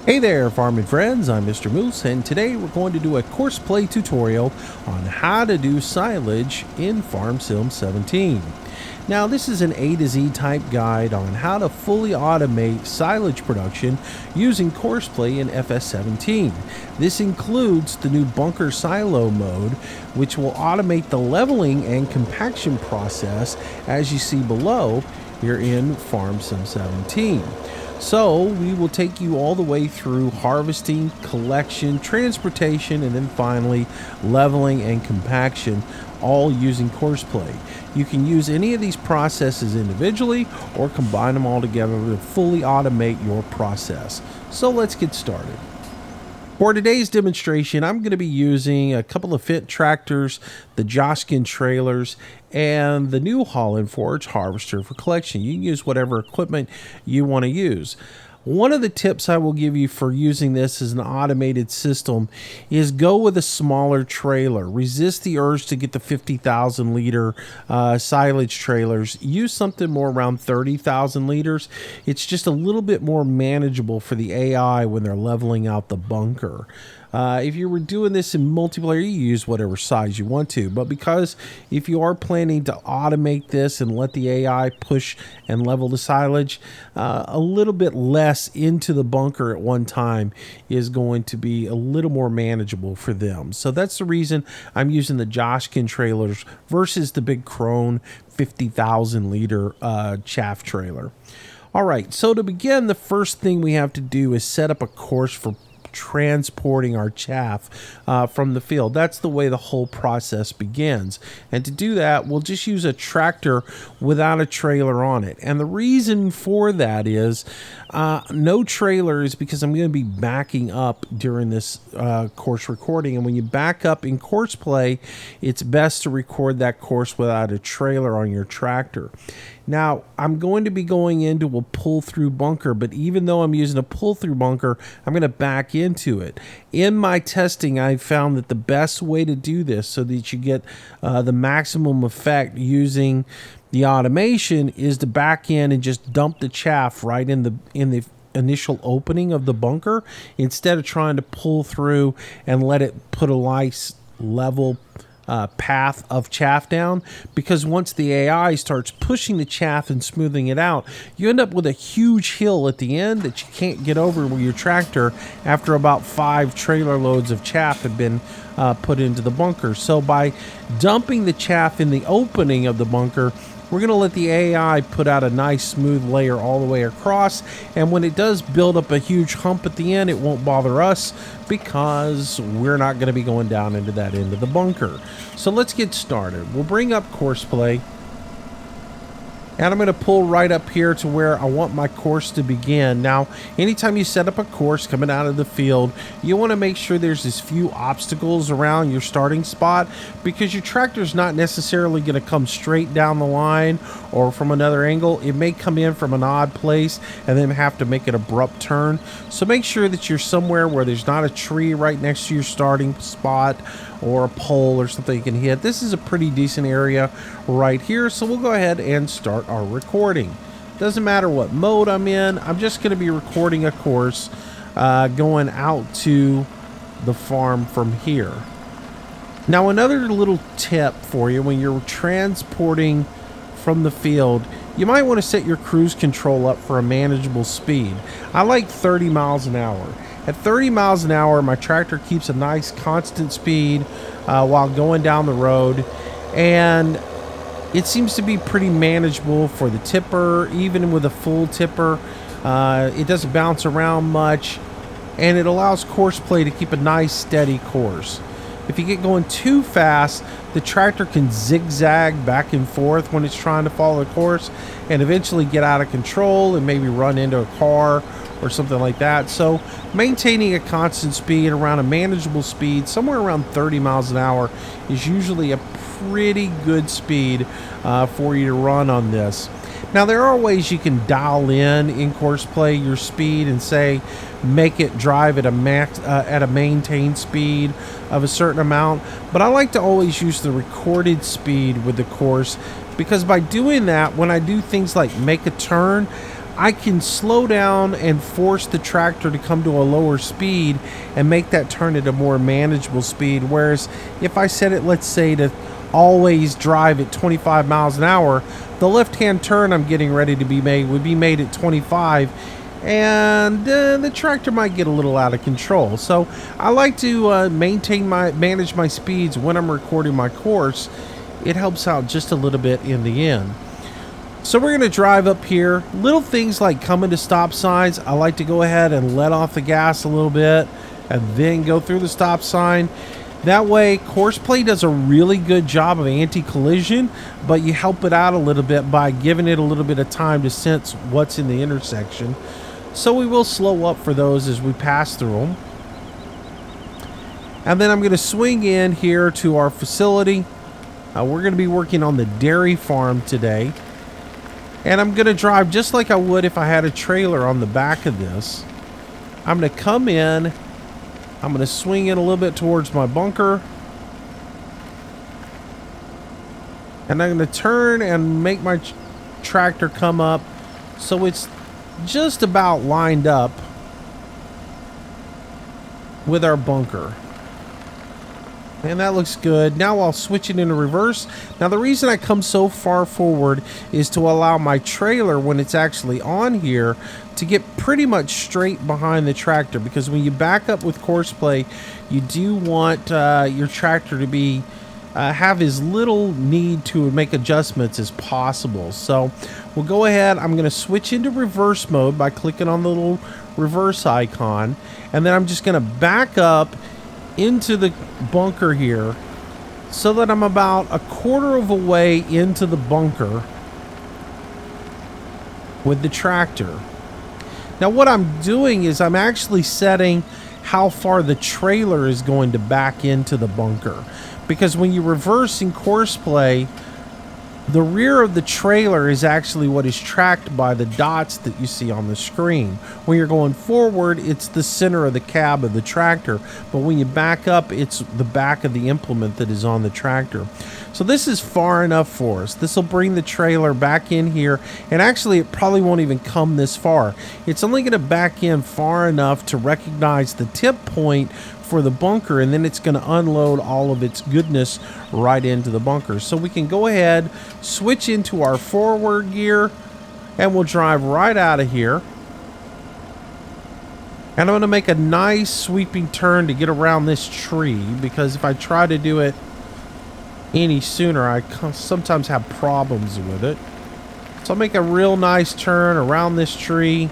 Hey there, farming friends. I'm Mr. Moose, and today we're going to do a Courseplay tutorial on how to do silage in Farm Sim 17. Now, this is an A to Z type guide on how to fully automate silage production using Courseplay in FS17. This includes the new bunker silo mode, which will automate the leveling and compaction process as you see below here in Farm Sim 17. So we will take you all the way through harvesting, collection, transportation, and then finally leveling and compaction, all using Courseplay. You can use any of these processes individually or combine them all together to fully automate your process. So let's get started. For today's demonstration, I'm going to be using a couple of Fit tractors, the Joskin trailers, and the New Holland Forage harvester for collection. You can use whatever equipment you want to use. One of the tips I will give you for using this as an automated system is go with a smaller trailer. Resist the urge to get the 50,000 liter silage trailers. Use something more around 30,000 liters. It's just a little bit more manageable for the AI when they're leveling out the bunker. If you were doing this in multiplayer, you use whatever size you want to. But because if you are planning to automate this and let the AI push and level the silage, a little bit less into the bunker at one time is going to be a little more manageable for them. So that's the reason I'm using the Joskin trailers versus the big Krone 50,000 liter chaff trailer. All right, so to begin, the first thing we have to do is set up a course for transporting our chaff from the field. That's the way the whole process begins. And to do that, we'll just use a tractor without a trailer on it. And the reason for that is no trailer is because I'm going to be backing up during this course recording. And when you back up in Courseplay, it's best to record that course without a trailer on your tractor. Now, I'm going to be going into a pull-through bunker, but even though I'm using a pull-through bunker, I'm going to back into it. In my testing, I found that the best way to do this so that you get the maximum effect using the automation is to back in and just dump the chaff right in the initial opening of the bunker instead of trying to pull through and let it put a nice level path of chaff down, because once the AI starts pushing the chaff and smoothing it out, you end up with a huge hill at the end that you can't get over with your tractor after about 5 trailer loads of chaff have been put into the bunker. So by dumping the chaff in the opening of the bunker, we're going to let the AI put out a nice smooth layer all the way across, and when it does build up a huge hump at the end, it won't bother us because we're not going to be going down into that end of the bunker. So let's get started. We'll bring up Courseplay, and I'm going to pull right up here to where I want my course to begin. Now, anytime you set up a course coming out of the field, you want to make sure there's as few obstacles around your starting spot, because your tractor's not necessarily going to come straight down the line or from another angle. It may come in from an odd place and then have to make an abrupt turn. So make sure that you're somewhere where there's not a tree right next to your starting spot or a pole or something you can hit. This is a pretty decent area right here, so we'll go ahead and start our recording. Doesn't matter what mode I'm in, I'm just going to be recording a course going out to the farm from here. Now, another little tip for you when you're transporting from the field, you might want to set your cruise control up for a manageable speed. I like 30 miles an hour. At 30 miles an hour, my tractor keeps a nice constant speed while going down the road, and it seems to be pretty manageable for the tipper. Even with a full tipper, it doesn't bounce around much, and it allows Courseplay to keep a nice steady course. If you get going too fast, the tractor can zigzag back and forth when it's trying to follow the course and eventually get out of control and maybe run into a car or something like that. So maintaining a constant speed around a manageable speed, somewhere around 30 miles an hour, is usually a pretty good speed for you to run on this. Now, there are ways you can dial in Courseplay your speed and say make it drive at a max at a maintained speed of a certain amount, but I like to always use the recorded speed with the course, because by doing that, when I do things like make a turn, I can slow down and force the tractor to come to a lower speed and make that turn at a more manageable speed. Whereas if I set it, let's say, to always drive at 25 miles an hour, the left-hand turn I'm getting ready to be made would be made at 25, and the tractor might get a little out of control. So I like to manage my speeds when I'm recording my course. It helps out just a little bit in the end. So we're going to drive up here. Little things like coming to stop signs, I like to go ahead and let off the gas a little bit and then go through the stop sign. That way, Courseplay does a really good job of anti-collision, but you help it out a little bit by giving it a little bit of time to sense what's in the intersection. So we will slow up for those as we pass through them. And then I'm going to swing in here to our facility. We're going to be working on the dairy farm today. And I'm going to drive just like I would if I had a trailer on the back of this. I'm going to come in. I'm going to swing in a little bit towards my bunker. And I'm going to turn and make my tractor come up so it's just about lined up with our bunker. And that looks good. Now I'll switch it into reverse. Now the reason I come so far forward is to allow my trailer, when it's actually on here, to get pretty much straight behind the tractor, because when you back up with Courseplay, you do want your tractor to be have as little need to make adjustments as possible. So we'll go ahead. I'm going to switch into reverse mode by clicking on the little reverse icon, and then I'm just going to back up into the bunker here so that I'm about a quarter of a way into the bunker with the tractor. Now what I'm doing is I'm actually setting how far the trailer is going to back into the bunker, because when you reverse in Courseplay, the rear of the trailer is actually what is tracked by the dots that you see on the screen. When you're going forward, it's the center of the cab of the tractor, but when you back up, it's the back of the implement that is on the tractor. So this is far enough for us. This will bring the trailer back in here, and actually it probably won't even come this far. It's only going to back in far enough to recognize the tip point for the bunker, and then it's going to unload all of its goodness right into the bunker. So we can go ahead, switch into our forward gear, and we'll drive right out of here. And I'm going to make a nice sweeping turn to get around this tree, because if I try to do it any sooner, I sometimes have problems with it. So I'll make a real nice turn around this tree,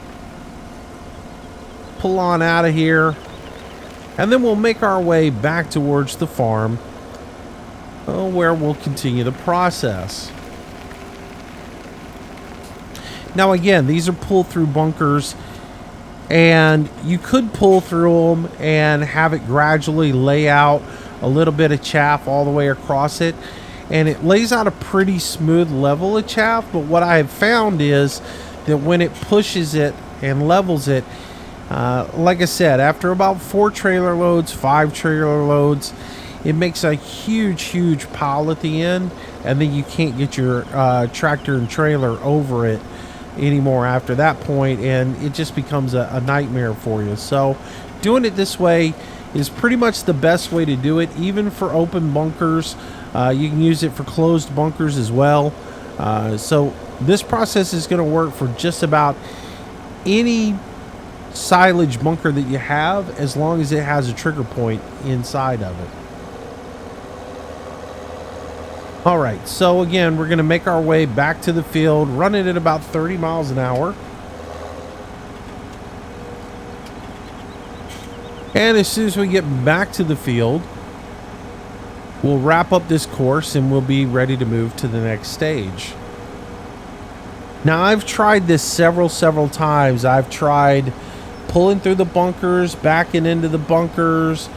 pull on out of here, and then we'll make our way back towards the farm, where we'll continue the process. Now again, these are pull-through bunkers, and you could pull through them and have it gradually lay out a little bit of chaff all the way across it, and it lays out a pretty smooth level of chaff. But what I have found is that when it pushes it and levels it, like I said, after about 4 trailer loads, 5 trailer loads, it makes a huge pile at the end, and then you can't get your tractor and trailer over it anymore after that point, and it just becomes a nightmare for you. So doing it this way is pretty much the best way to do it, even for open bunkers. You can use it for closed bunkers as well. So this process is going to work for just about any silage bunker that you have, as long as it has a trigger point inside of it. All right, so again, we're going to make our way back to the field, running at about 30 miles an hour. And as soon as we get back to the field, we'll wrap up this course and we'll be ready to move to the next stage. Now, I've tried this several times. I've tried pulling through the bunkers, backing into the bunkers,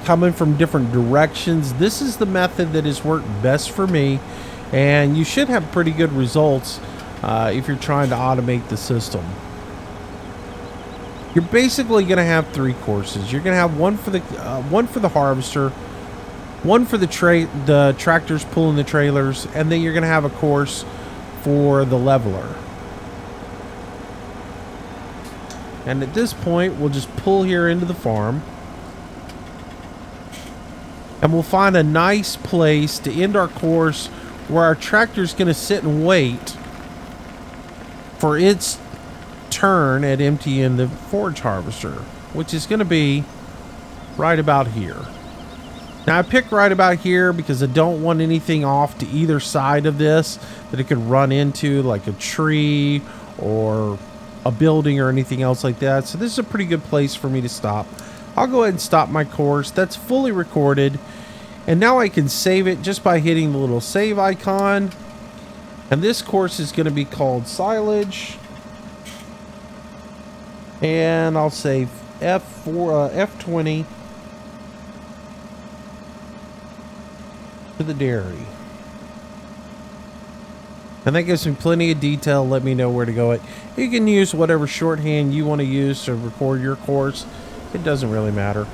coming from different directions. This is the method that has worked best for me, and you should have pretty good results if you're trying to automate the system. You're basically going to have 3 courses. You're going to have one for the harvester, one for the tractors pulling the trailers, and then you're going to have a course for the leveler. And at this point, we'll just pull here into the farm. And we'll find a nice place to end our course where our tractor's going to sit and wait for its turn at emptying the forage harvester, which is going to be right about here. Now I picked right about here because I don't want anything off to either side of this that it could run into, like a tree or a building or anything else like that. So this is a pretty good place for me to stop. I'll go ahead and stop my course. That's fully recorded. And now I can save it just by hitting the little save icon. And this course is going to be called Silage. And I'll say F20 to the dairy. And that gives me plenty of detail. Let me know where to go. You can use whatever shorthand you want to use to record your course. It doesn't really matter.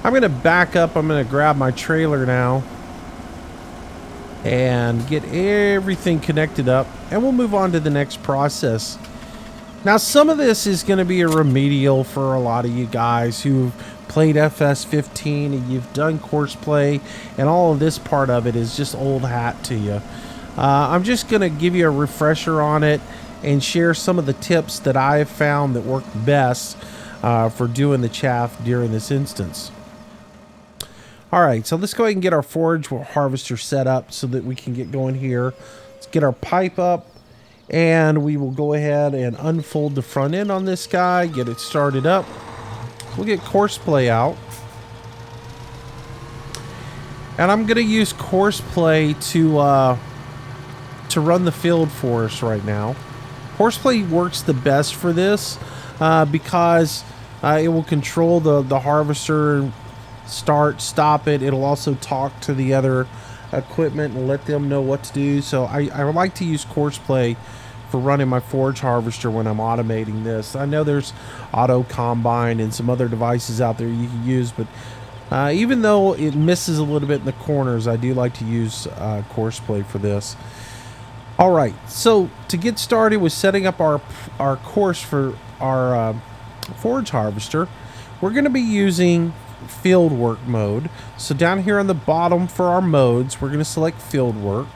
I'm going to back up. I'm going to grab my trailer now and get everything connected up, and we'll move on to the next process. Now, some of this is going to be a remedial for a lot of you guys who've played FS15 and you've done Courseplay, and all of this part of it is just old hat to you. I'm just going to give you a refresher on it and share some of the tips that I have found that work best for doing the chaff during this instance. All right, so let's go ahead and get our forage harvester set up so that we can get going here. Let's get our pipe up, and we will go ahead and unfold the front end on this guy, get it started up. We'll get Courseplay out. And I'm going to use Courseplay to run the field for us right now. Courseplay works the best for this because it will control the harvester, start, stop it. It'll also talk to the other equipment and let them know what to do. So I would like to use Courseplay for running my forage harvester when I'm automating this. I know there's auto combine and some other devices out there you can use, but even though it misses a little bit in the corners, I do like to use Courseplay for this. All right, so to get started with setting up our course for our forage harvester, we're going to be using field work mode. So down here on the bottom for our modes, we're going to select field work.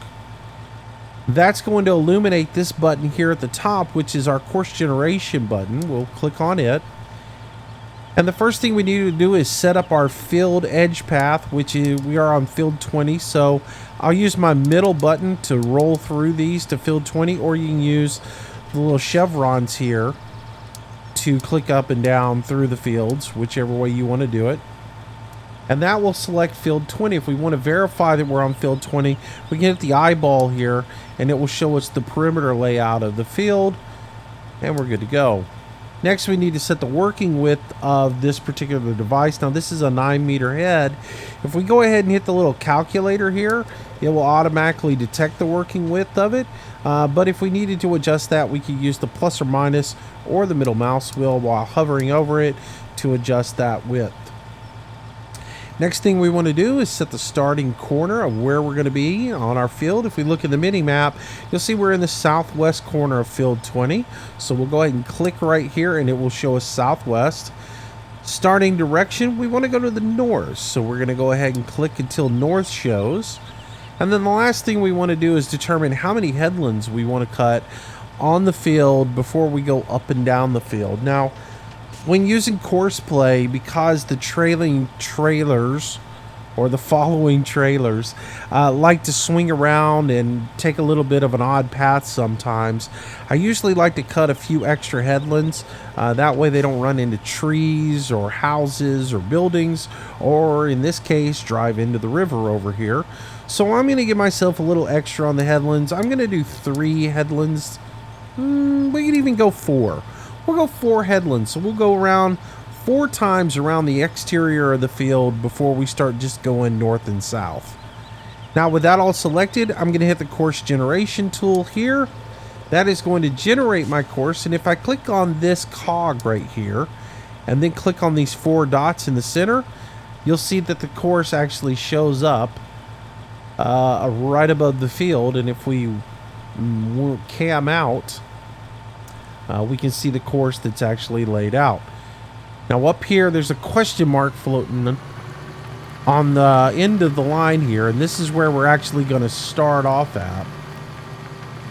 That's going to illuminate this button here at the top, which is our course generation button. We'll click on it. And the first thing we need to do is set up our field edge path, which is, we are on field 20. So I'll use my middle button to roll through these to field 20, or you can use the little chevrons here to click up and down through the fields, whichever way you want to do it. And that will select field 20. If we want to verify that we're on field 20, we can hit the eyeball here and it will show us the perimeter layout of the field, and we're good to go. Next, we need to set the working width of this particular device. Now, this is a 9-meter head. If we go ahead and hit the little calculator here, it will automatically detect the working width of it. But if we needed to adjust that, we could use the plus or minus or the middle mouse wheel while hovering over it to adjust that width. Next thing we want to do is set the starting corner of where we're going to be on our field. If we look at the mini map, you'll see we're in the southwest corner of field 20. So we'll go ahead and click right here and it will show us southwest. Starting direction, we want to go to the north. So we're going to go ahead and click until north shows. And then the last thing we want to do is determine how many headlands we want to cut on the field before we go up and down the field. Now, when using Courseplay, because the trailing trailers or the following trailers like to swing around and take a little bit of an odd path sometimes, I usually like to cut a few extra headlands. That way they don't run into trees or houses or buildings, or in this case, drive into the river over here. So I'm going to give myself a little extra on the headlands. I'm going to do 3 headlands. We could even go 4. We'll go 4 headlands, so we'll go around 4 times around the exterior of the field before we start just going north and south. Now, with that all selected, I'm going to hit the course generation tool here. That is going to generate my course, and if I click on this cog right here and then click on these 4 dots in the center, you'll see that the course actually shows up right above the field. And if we cam out, we can see the course that's actually laid out. Now up here, there's a question mark floating on the end of the line here, and this is where we're actually going to start off at.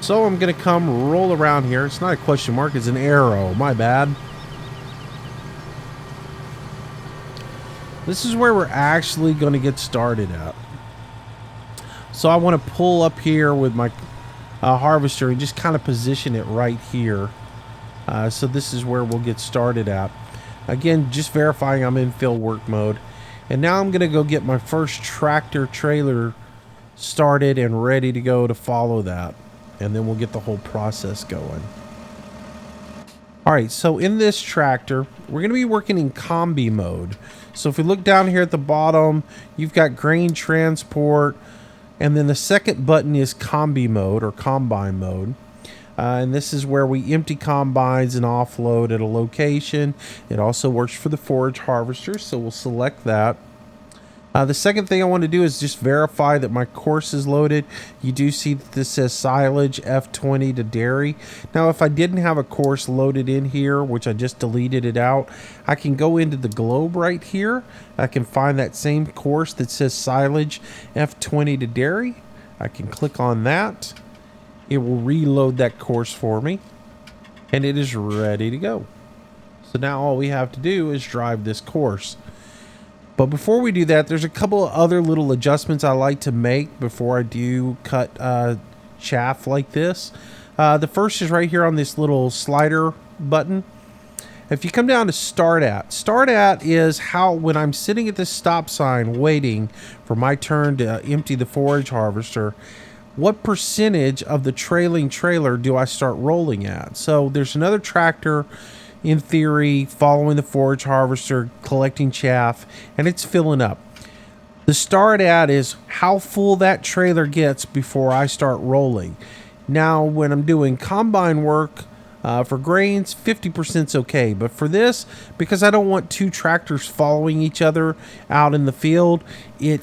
So I'm going to come roll around here. It's not a question mark, it's an arrow. My bad. This is where we're actually going to get started at. So I want to pull up here with my harvester and just kind of position it right here. So this is where we'll get started at. Again, just verifying I'm in field work mode. And now I'm going to go get my first tractor trailer started and ready to go to follow that. And then we'll get the whole process going. Alright, so in this tractor, we're going to be working in combi mode. So if we look down here at the bottom, you've got grain transport. And then the second button is combi mode or combine mode. And this is where we empty combines and offload at a location. It also works for the forage harvester, so we'll select that. The second thing I want to do is just verify that my course is loaded. You do see that this says silage F20 to dairy. Now, if I didn't have a course loaded in here, which I just deleted it out, I can go into the globe right here. I can find that same course that says silage F20 to dairy. I can click on that. It will reload that course for me, and it is ready to go. So now all we have to do is drive this course. But before we do that, there's a couple of other little adjustments I like to make before I do cut chaff like this. The first is right here on this little slider button. If you come down to start at is how, when I'm sitting at this stop sign waiting for my turn to empty the forage harvester, what percentage of the trailing trailer do I start rolling at? So there's another tractor, in theory, following the forage harvester, collecting chaff, and it's filling up. The start at is how full that trailer gets before I start rolling. Now, when I'm doing combine work for grains, 50% is okay. But for this, because I don't want two tractors following each other out in the field, it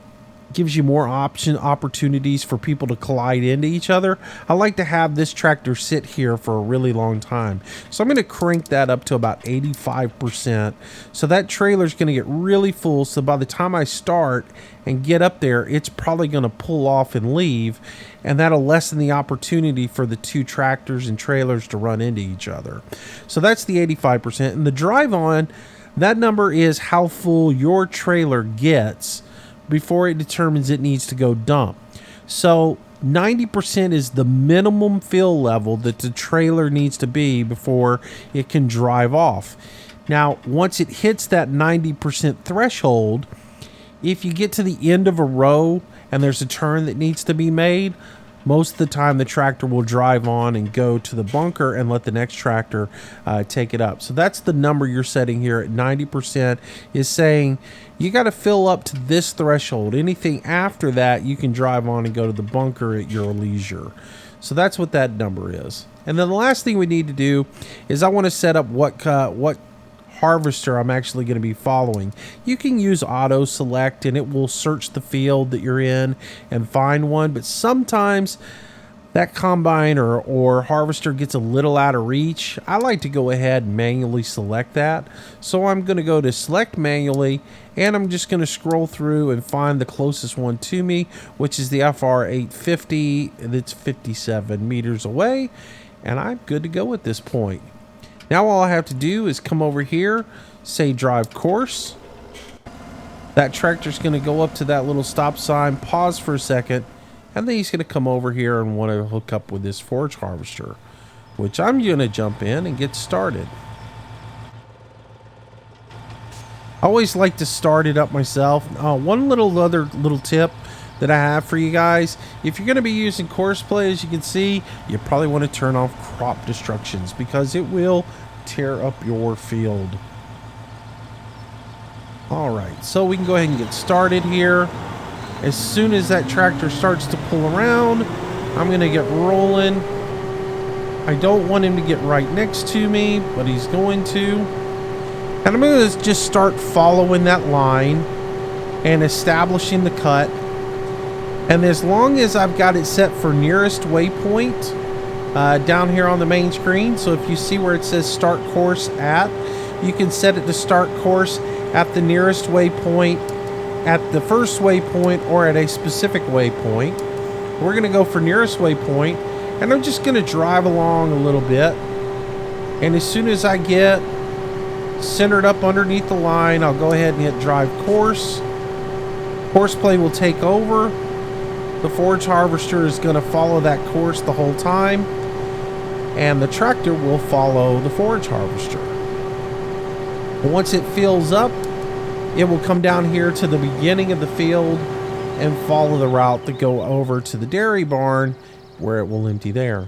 gives you more opportunities for people to collide into each other. I like to have this tractor sit here for a really long time. So I'm going to crank that up to about 85%. So that trailer is going to get really full. So by the time I start and get up there, it's probably going to pull off and leave. And that'll lessen the opportunity for the two tractors and trailers to run into each other. So that's the 85%. And the drive on, that number is how full your trailer gets before it determines it needs to go dump. So 90% is the minimum fill level that the trailer needs to be before it can drive off. Now, once it hits that 90% threshold, if you get to the end of a row and there's a turn that needs to be made, most of the time the tractor will drive on and go to the bunker and let the next tractor take it up. So that's the number you're setting here at 90%, is saying you got to fill up to this threshold. Anything after that, you can drive on and go to the bunker at your leisure. So that's what that number is. And then the last thing we need to do is I want to set up what harvester I'm actually going to be following. You can use auto select and it will search the field that you're in and find one, but sometimes that combine or harvester gets a little out of reach. I like to go ahead and manually select that. So I'm going to go to select manually, and I'm just going to scroll through and find the closest one to me, which is the FR 850 that's 57 meters away, and I'm good to go at this point. Now all I have to do is come over here, say drive course. That tractor's going to go up to that little stop sign, pause for a second, and then he's going to come over here and want to hook up with this forage harvester, which I'm going to jump in and get started. I always like to start it up myself. One other little tip that I have for you guys: if you're going to be using Courseplay, as you can see, you probably want to turn off crop destructions because it will tear up your field. Alright, so we can go ahead and get started here. As soon as that tractor starts to pull around, I'm going to get rolling. I don't want him to get right next to me, but he's going to. And I'm going to just start following that line and establishing the cut. And as long as I've got it set for nearest waypoint, down here on the main screen. So if you see where it says start course at, you can set it to start course at the nearest waypoint, at the first waypoint, or at a specific waypoint. We're going to go for nearest waypoint, and I'm just going to drive along a little bit. And as soon as I get centered up underneath the line, I'll go ahead and hit drive course. Courseplay will take over. The forage harvester is going to follow that course the whole time, and the tractor will follow the forage harvester. Once it fills up, it will come down here to the beginning of the field and follow the route that go over to the dairy barn, where it will empty there.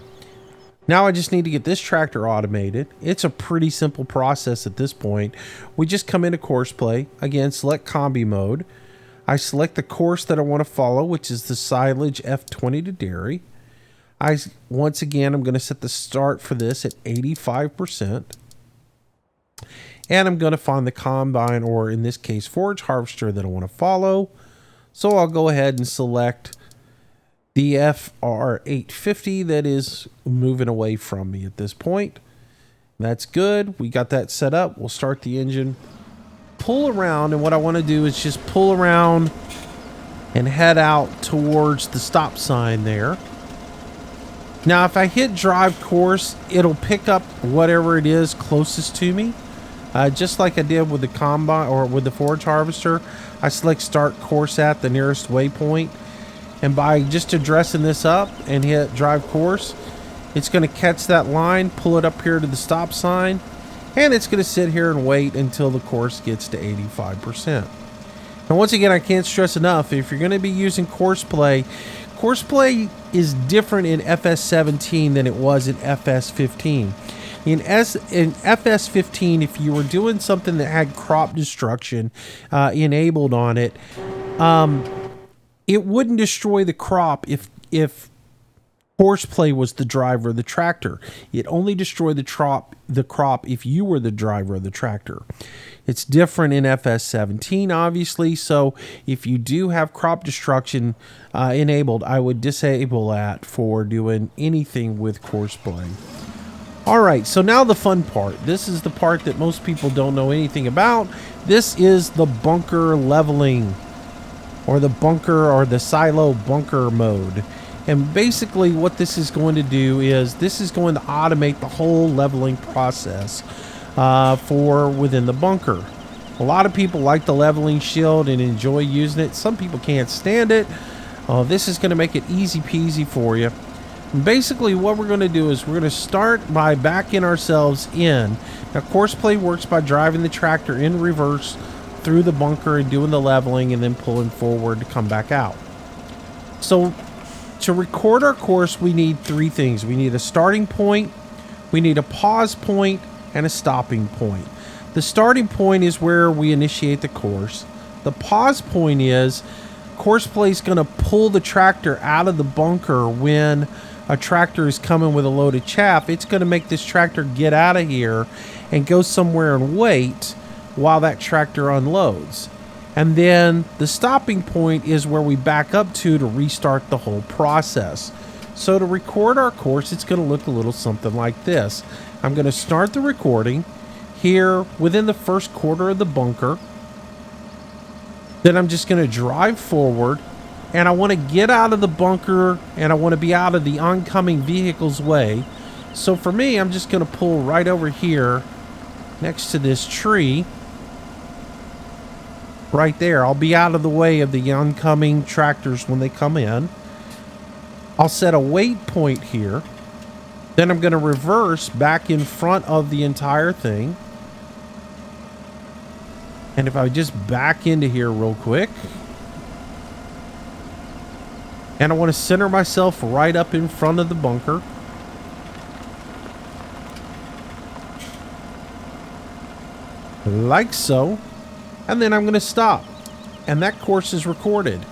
Now I just need to get this tractor automated. It's a pretty simple process at this point. We just come into Courseplay, again, select combi mode. I select the course that I want to follow, which is the silage F20 to dairy. Once again, I'm going to set the start for this at 85%. And I'm going to find the combine, or in this case, forage harvester, that I want to follow. So I'll go ahead and select the FR850 that is moving away from me at this point. That's good. We got that set up. We'll start the engine, pull around, and what I want to do is just pull around and head out towards the stop sign there. Now, if I hit drive course, it'll pick up whatever it is closest to me. Just like I did with the combine or with the forage harvester, I select start course at the nearest waypoint. And by just addressing this up and hit drive course, it's going to catch that line, pull it up here to the stop sign, and it's going to sit here and wait until the course gets to 85%. And once again, I can't stress enough, if you're going to be using Courseplay, Courseplay is different in FS17 than it was in FS15. In FS15, if you were doing something that had crop destruction enabled on it, it wouldn't destroy the crop if Courseplay was the driver of the tractor. It only destroyed the crop if you were the driver of the tractor. It's different in FS17, obviously, so if you do have crop destruction enabled, I would disable that for doing anything with Courseplay. Alright, so now the fun part. This is the part that most people don't know anything about. This is the bunker leveling, or the bunker or the silo bunker mode. And basically what this is going to do is this is going to automate the whole leveling process for within the bunker. A lot of people like the leveling shield and enjoy using it. Some people can't stand it. This is going to make it easy peasy for you. And basically what we're going to do is we're going to start by backing ourselves in. Now Courseplay works by driving the tractor in reverse through the bunker and doing the leveling and then pulling forward to come back out. So to record our course, we need three things. We need a starting point, we need a pause point, and a stopping point. The starting point is where we initiate the course. The pause point is Courseplay is going to pull the tractor out of the bunker when a tractor is coming with a load of chaff. It's going to make this tractor get out of here and go somewhere and wait while that tractor unloads. And then the stopping point is where we back up to restart the whole process. So to record our course, it's going to look a little something like this. I'm going to start the recording here within the first quarter of the bunker. Then I'm just going to drive forward, and I want to get out of the bunker, and I want to be out of the oncoming vehicle's way. So for me, I'm just going to pull right over here next to this tree. Right there. I'll be out of the way of the oncoming tractors when they come in. I'll set a wait point here. Then I'm going to reverse back in front of the entire thing. And if I just back into here real quick. And I want to center myself right up in front of the bunker. Like so. And then I'm going to stop. And that course is recorded.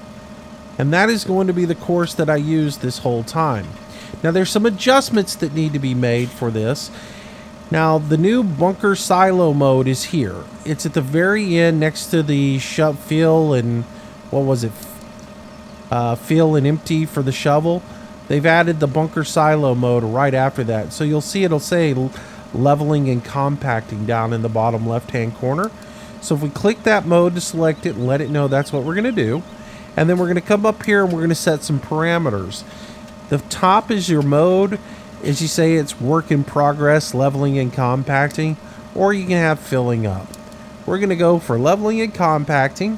And that is going to be the course that I use this whole time. Now there's some adjustments that need to be made for this. Now the new bunker silo mode is here. It's at the very end next to the fill and what was it? Fill and empty for the shovel. they've added the bunker silo mode right after that. So you'll see it'll say leveling and compacting down in the bottom left hand corner. So if we click that mode to select it and let it know that's what we're going to do, and then we're going to come up here and we're going to set some parameters. The top is your mode. As you say, it's work in progress, leveling and compacting, or you can have filling up. We're going to go for leveling and compacting.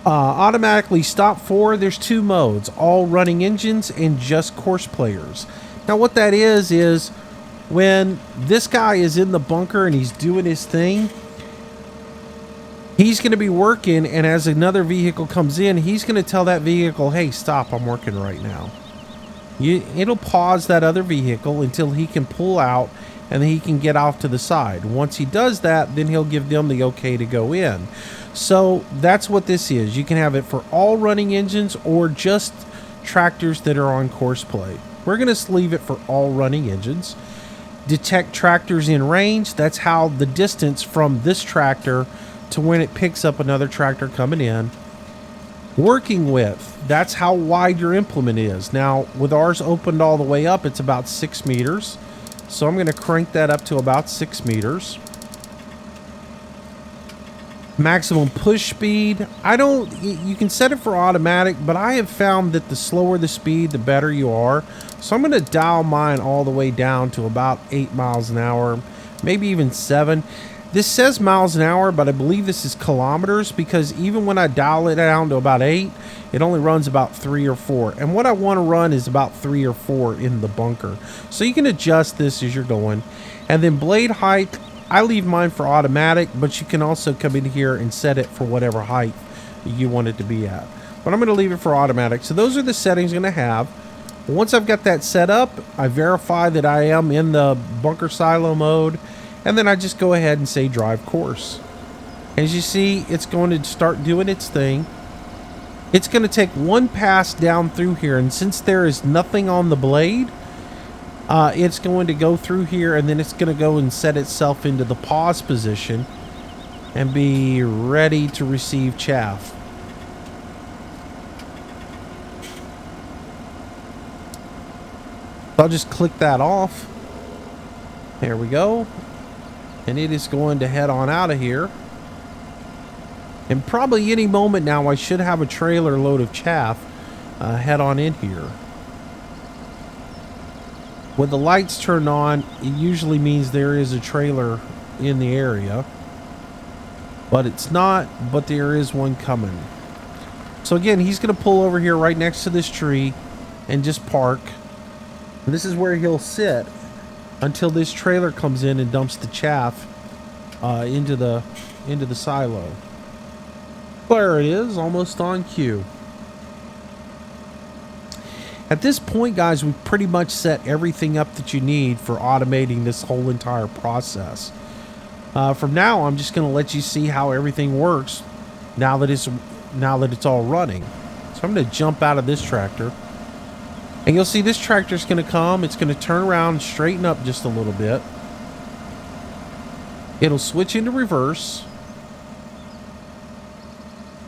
Automatically stop for, there's two modes, all running engines and just course players. Now what that is when this guy is in the bunker and he's doing his thing, he's going to be working, and as another vehicle comes in, he's going to tell that vehicle, hey, stop, I'm working right now. It'll pause that other vehicle until he can pull out and then he can get off to the side. Once he does that, then he'll give them the okay to go in. So that's what this is. You can have it for all running engines or just tractors that are on Courseplay. We're going to leave it for all running engines. Detect tractors in range. That's how the distance from this tractor to when it picks up another tractor coming in. Working width, that's how wide your implement is. Now with ours opened all the way up, it's about 6 meters. So I'm going to crank that up to about 6 meters. Maximum push speed, you can set it for automatic, but I have found that the slower the speed, the better you are. So I'm going to dial mine all the way down to about 8 miles an hour, maybe even 7. This says miles an hour, but I believe this is kilometers, because even when I dial it down to about 8, it only runs about 3 or 4. And what I want to run is about 3 or 4 in the bunker. So you can adjust this as you're going. And then blade height, I leave mine for automatic, but you can also come in here and set it for whatever height you want it to be at. But I'm going to leave it for automatic. So those are the settings I'm going to have. Once I've got that set up, I verify that I am in the bunker silo mode. And then I just go ahead and say drive course. As you see, it's going to start doing its thing. It's going to take one pass down through here, and since there is nothing on the blade, it's going to go through here, and then it's going to go and set itself into the pause position and be ready to receive chaff. I'll just click that off. There we go. And it is going to head on out of here. And probably any moment now I should have a trailer load of chaff head on in here. With the lights turned on, it usually means there is a trailer in the area. But it's not, but there is one coming. So again, he's going to pull over here right next to this tree and just park. And this is where he'll sit until this trailer comes in and dumps the chaff into the silo. There it is, almost on cue. At this point, guys, we've pretty much set everything up that you need for automating this whole entire process. From now, I'm just going to let you see how everything works now that it's all running. So I'm going to jump out of this tractor. And you'll see this tractor is going to come. It's going to turn around and straighten up just a little bit. It'll switch into reverse.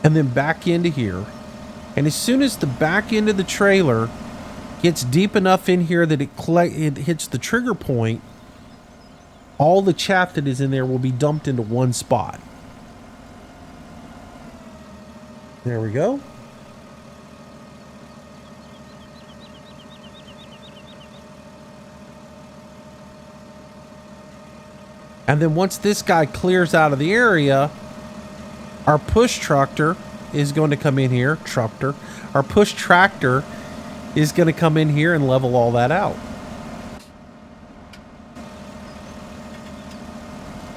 And then back into here. And as soon as the back end of the trailer gets deep enough in here that it hits the trigger point, all the chaff that is in there will be dumped into one spot. There we go. And then once this guy clears out of the area, our push tractor is going to come in here. Our push tractor is going to come in here and level all that out.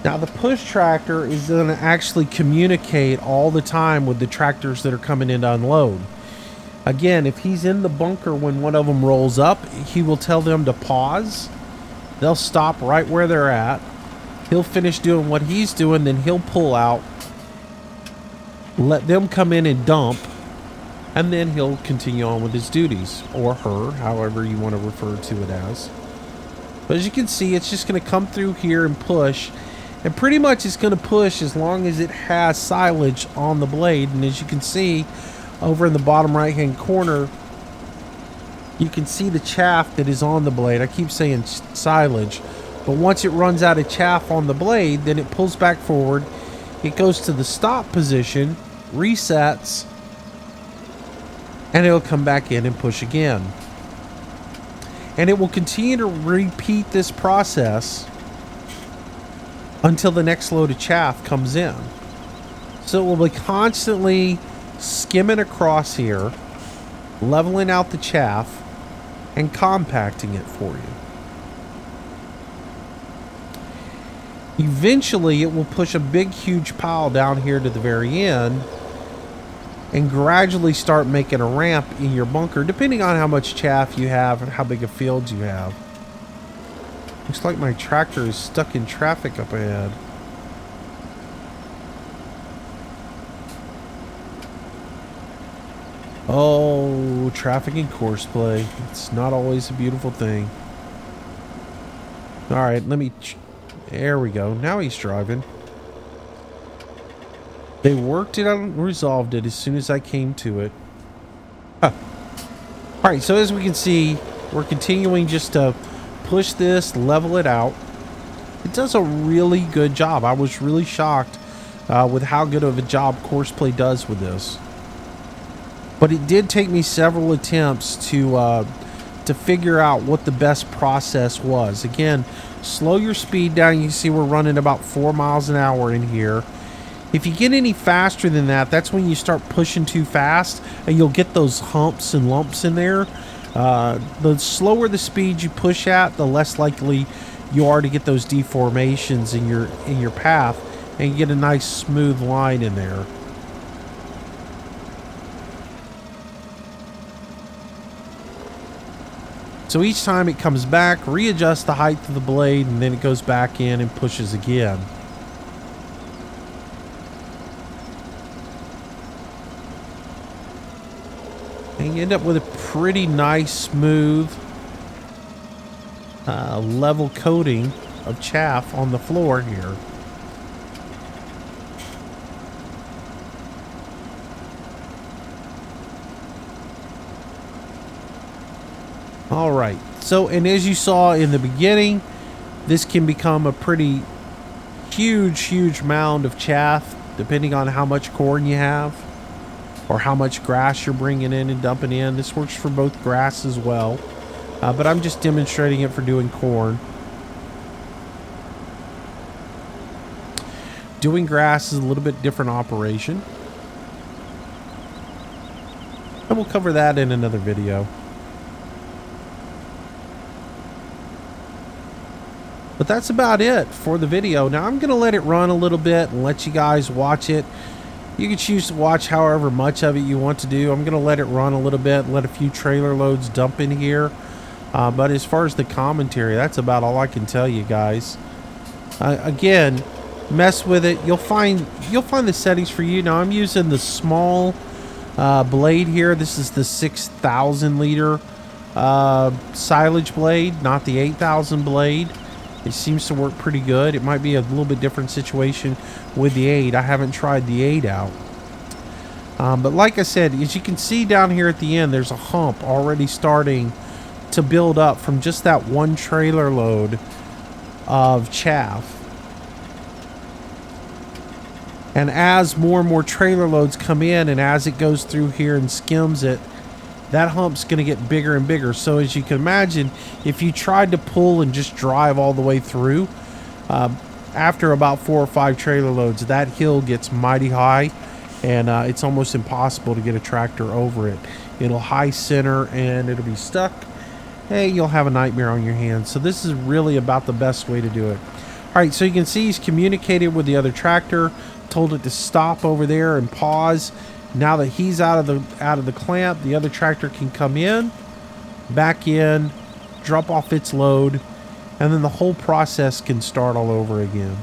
Now the push tractor is going to actually communicate all the time with the tractors that are coming in to unload. Again, if he's in the bunker when one of them rolls up, he will tell them to pause. They'll stop right where they're at. He'll finish doing what he's doing, then he'll pull out, let them come in and dump, and then he'll continue on with his duties, or her, however you want to refer to it as. But as you can see, it's just going to come through here and push, and pretty much it's going to push as long as it has silage on the blade. And as you can see over in the bottom right hand corner, You can see the chaff that is on the blade. I keep saying silage, but once it runs out of chaff on the blade, then it pulls back forward. It goes to the stop position, resets, and it'll come back in and push again. And it will continue to repeat this process until the next load of chaff comes in. So it will be constantly skimming across here, leveling out the chaff, and compacting it for you. Eventually, it will push a big, huge pile down here to the very end and gradually start making a ramp in your bunker, depending on how much chaff you have and how big of fields you have. Looks like my tractor is stuck in traffic up ahead. Oh, traffic in Courseplay. It's not always a beautiful thing. Alright, let me... There we go. Now he's driving. They worked it out and resolved it as soon as I came to it. Huh. Alright, so as we can see, we're continuing just to push this, level it out. It does a really good job. I was really shocked with how good of a job Courseplay does with this. But it did take me several attempts to figure out what the best process was. Again, slow your speed down. You can see we're running about 4 miles an hour in here. If you get any faster than that, that's when you start pushing too fast and you'll get those humps and lumps in there. The slower the speed you push at, the less likely you are to get those deformations in your path, and you get a nice smooth line in there. So each time it comes back, readjust the height of the blade, and then it goes back in and pushes again. And you end up with a pretty nice, smooth, level coating of chaff on the floor here. All right, so, and as you saw in the beginning, this can become a pretty huge mound of chaff, depending on how much corn you have or how much grass you're bringing in and dumping in. This works for both grass as well, but I'm just demonstrating it for doing corn. Doing grass is a little bit different operation, and we'll cover that in another video. But that's about it for the video. Now I'm going to let it run a little bit and let you guys watch it. You can choose to watch however much of it you want to do. I'm going to let it run a little bit, let a few trailer loads dump in here. But as far as the commentary, that's about all I can tell you guys. Again, mess with it. You'll find the settings for you. Now I'm using the small blade here. This is the 6,000 liter silage blade, not the 8,000 blade. It seems to work pretty good. It might be a little bit different situation with the 8. I haven't tried the 8 out. But like I said, as you can see down here at the end, there's a hump already starting to build up from just that one trailer load of chaff. And as more and more trailer loads come in, and as it goes through here and skims it, that hump's going to get bigger and bigger. So as you can imagine, if you tried to pull and just drive all the way through, after about 4 or 5 trailer loads, that hill gets mighty high, and it's almost impossible to get a tractor over it. It'll high center and it'll be stuck. Hey, you'll have a nightmare on your hands. So this is really about the best way to do it. All right, so you can see he's communicated with the other tractor, told it to stop over there and pause. Now that he's out of the clamp, the other tractor can come in, back in, drop off its load, and then the whole process can start all over again.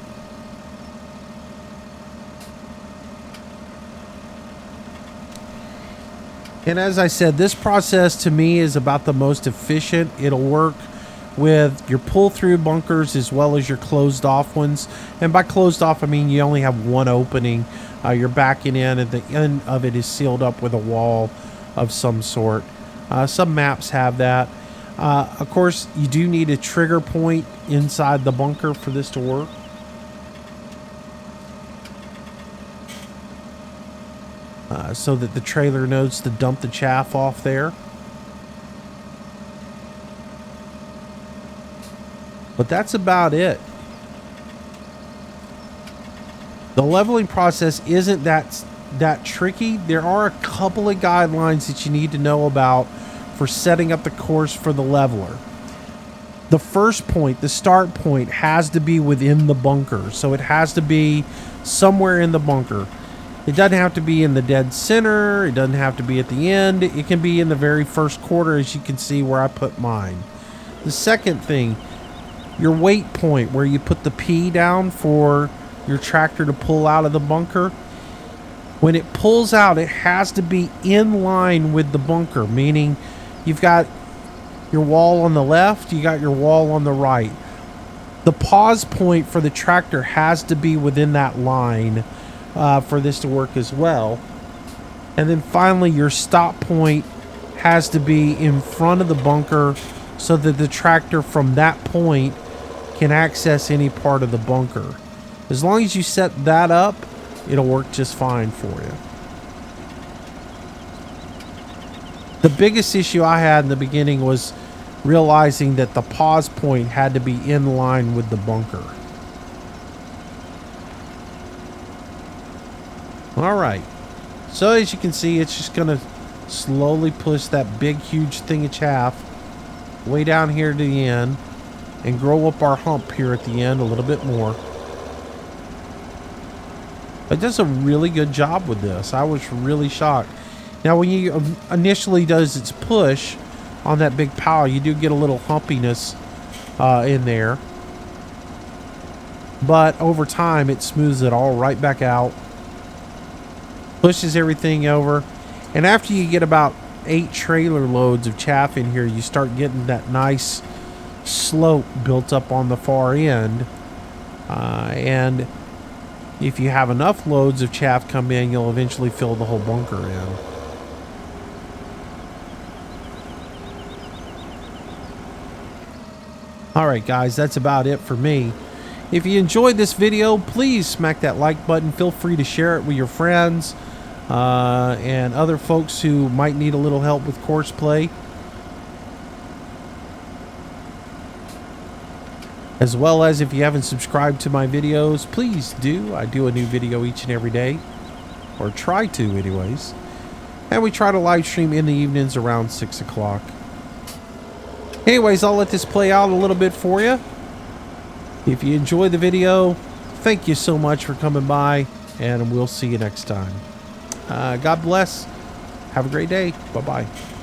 And as I said, this process to me is about the most efficient. It'll work with your pull-through bunkers as well as your closed-off ones. And by closed-off, I mean you only have one opening. You're backing in, and the end of it is sealed up with a wall of some sort. Some maps have that. Of course, you do need a trigger point inside the bunker for this to work. So that the trailer knows to dump the chaff off there. But that's about it. The leveling process isn't that tricky. There are a couple of guidelines that you need to know about for setting up the course for the leveler. The first point, the start point, has to be within the bunker. So it has to be somewhere in the bunker. It doesn't have to be in the dead center. It doesn't have to be at the end. It can be in the very first quarter, as you can see where I put mine. The second thing, your weight point, where you put the P down for your tractor to pull out of the bunker. When it pulls out, it has to be in line with the bunker, meaning you've got your wall on the left, you got your wall on the right. The pause point for the tractor has to be within that line for this to work as well. And then finally, your stop point has to be in front of the bunker so that the tractor from that point can access any part of the bunker. As long as you set that up, it'll work just fine for you. The biggest issue I had in the beginning was realizing that the pause point had to be in line with the bunker. All right. So as you can see, it's just going to slowly push that big, huge thing of chaff way down here to the end and grow up our hump here at the end a little bit more. It does a really good job with this. I was really shocked. Now, when you initially does its push on that big pile, you do get a little humpiness in there. But over time, it smooths it all right back out. Pushes everything over. And after you get about 8 trailer loads of chaff in here, you start getting that nice slope built up on the far end. And if you have enough loads of chaff come in, you'll eventually fill the whole bunker in. Alright guys, that's about it for me. If you enjoyed this video, please smack that like button. Feel free to share it with your friends and other folks who might need a little help with Courseplay. As well as, if you haven't subscribed to my videos, please do. I do a new video each and every day, or try to anyways. And we try to live stream in the evenings around 6 o'clock. Anyways, I'll let this play out a little bit for you. If you enjoyed the video, thank you so much for coming by, and we'll see you next time. God bless. Have a great day. Bye-bye.